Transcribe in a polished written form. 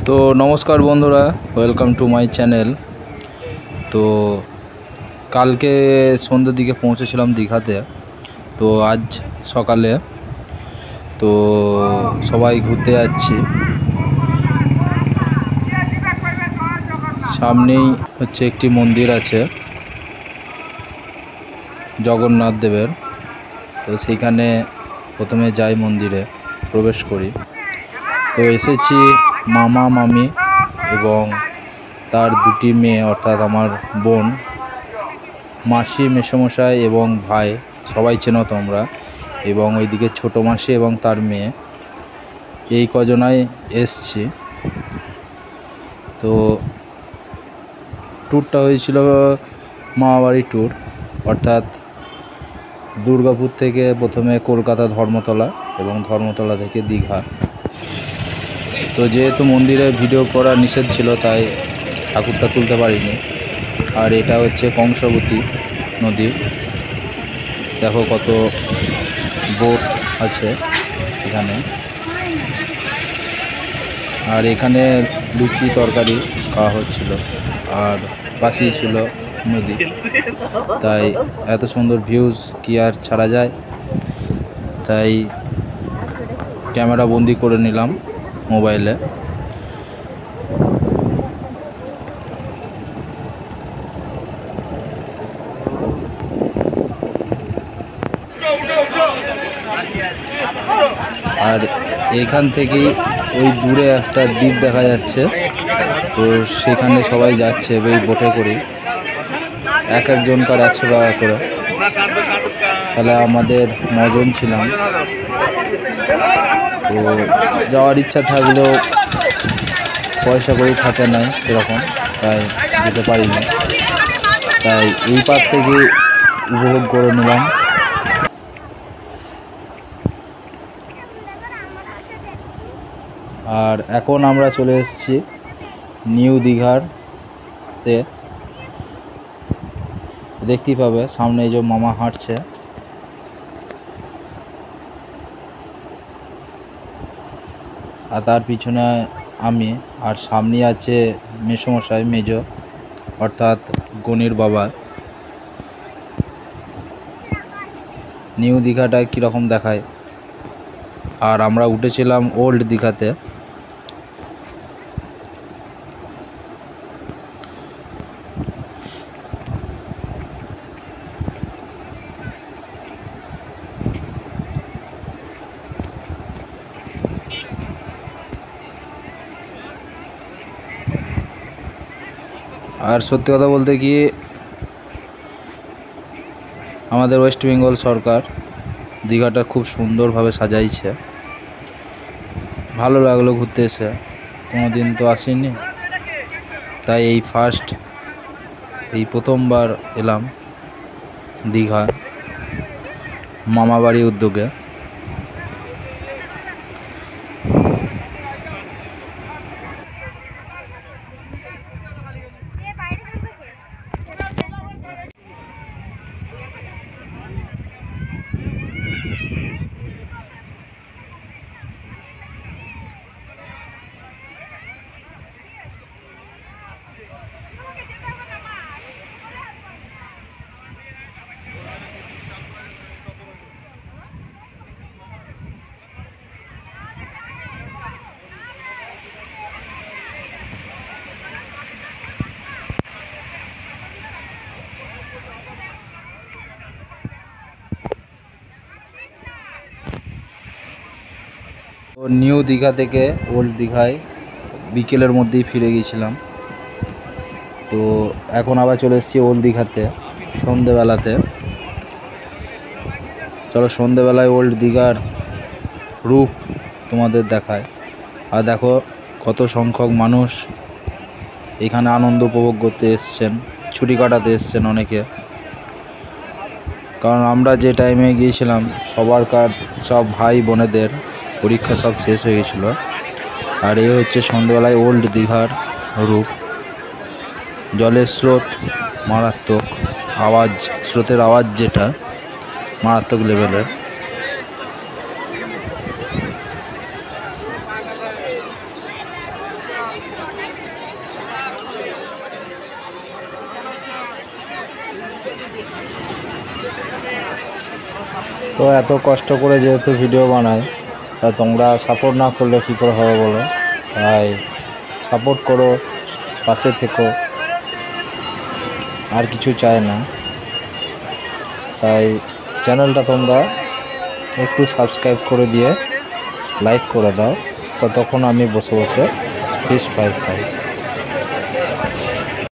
তো নমস্কার বন্ধুরা, ওয়েলকাম টু মাই চ্যানেল। তো কালকে সন্ধ্যের দিকে পৌঁছেছিলাম দীঘাতে। তো আজ সকালে তো সবাই ঘুরতে যাচ্ছি। সামনেই হচ্ছে একটি মন্দির আছে জগন্নাথ দেবের। তো সেইখানে প্রথমে যাই, মন্দিরে প্রবেশ করি। তো এসেছি মামা মামি এবং তার দুটি মেয়ে, অর্থাৎ আমার বোন, মাসি, মেসোমশাই এবং ভাই, সবাই চেনো তোমরা, এবং ওইদিকে ছোটো মাসি এবং তার মেয়ে, এই কজনাই এসছি। তো ট্যুরটা হয়েছিল মামাবাড়ি ট্যুর, অর্থাৎ দুর্গাপুর থেকে প্রথমে কলকাতা ধর্মতলা এবং ধর্মতলা থেকে দীঘা। তো যেহেতু মন্দিরে ভিডিও করা নিষেধ ছিল, তাই ঠাকুরটা তুলতে পারিনি। আর এটা হচ্ছে কংসাবতী নদী, দেখো কত বোট আছে এখানে। আর এখানে লুচি তরকারি খাওয়া হচ্ছিল, আর পাশেই ছিল নদী। তাই এত সুন্দর ভিউজ কি আর ছাড়া যায়, তাই ক্যামেরা বন্দি করে নিলাম মোবাইলে। আর এখান থেকেই ওই দূরে একটা দ্বীপ দেখা যাচ্ছে। তো সেখানে সবাই যাচ্ছে এই বোটে করে, এক একজনকার 100 টাকা করে। তাহলে আমাদের 9 জন ছিলাম। তো যাওয়ার ইচ্ছা থাকলেও পয়সা করেই থাকে নাই সেরকম, তাই যেতে পারিনি। তাই এই পার থেকে উপভোগ করে নিলাম। আর এখন আমরা চলে এসেছি নিউ দীঘাতে। দেখতেই পাবে সামনে এই যে মামা হাঁটছে, আর তার পিছনে আমি, আর সামনে আছে মেসোমশাই, মেজো, অর্থাৎ গনির বাবা। নিউ দীঘাটা কীরকম দেখায়। আর আমরা উঠেছিলাম ওল্ড দীঘাতে। আর সত্যি কথা বলতে কি, আমাদের ওয়েস্ট বেঙ্গল সরকার দীঘাটা খুব সুন্দরভাবে সাজাইছে। ভালো লাগলো ঘুরতে এসে, কোনো দিন তো আসিনি, তাই এই প্রথমবার এলাম দীঘা মামাবাড়ি উদ্যোগে। তো নিউ দীঘা থেকে ওল্ড দীঘায় বিকেলের মধ্যেই ফিরে গিয়েছিলাম। তো এখন আবার চলে এসেছি ওল্ড দীঘাতে সন্ধেবেলাতে। চলো সন্ধেবেলায় ওল্ড দীঘার রূপ তোমাদের দেখায়। আর দেখো কত সংখ্যক মানুষ এখানে আনন্দ উপভোগ করতে এসছেন, ছুটি কাটাতে এসছেন অনেকে। কারণ আমরা যে টাইমে গিয়েছিলাম সব ভাই বোনেদের পরীক্ষা সব শেষ হয়ে গেছিলো। আর এই হচ্ছে সন্ধ্যেবেলায় ওল্ড দীঘার রূপ। জলের স্রোত মারাত্মক, স্রোতের আওয়াজ যেটা মারাত্মক লেভেলের। তো এত কষ্ট করে যেহেতু ভিডিও বানাই, তা তোমরা সাপোর্ট না করলে কী করে হবে বলো। তাই সাপোর্ট করো, পাশে থেকো, আর কিছু চাই না। তাই চ্যানেলটা তোমরা একটু সাবস্ক্রাইব করে দিয়ে লাইক করে দাও, ততক্ষণ আমি বসে বসে ফিশ ফ্রাই খাই।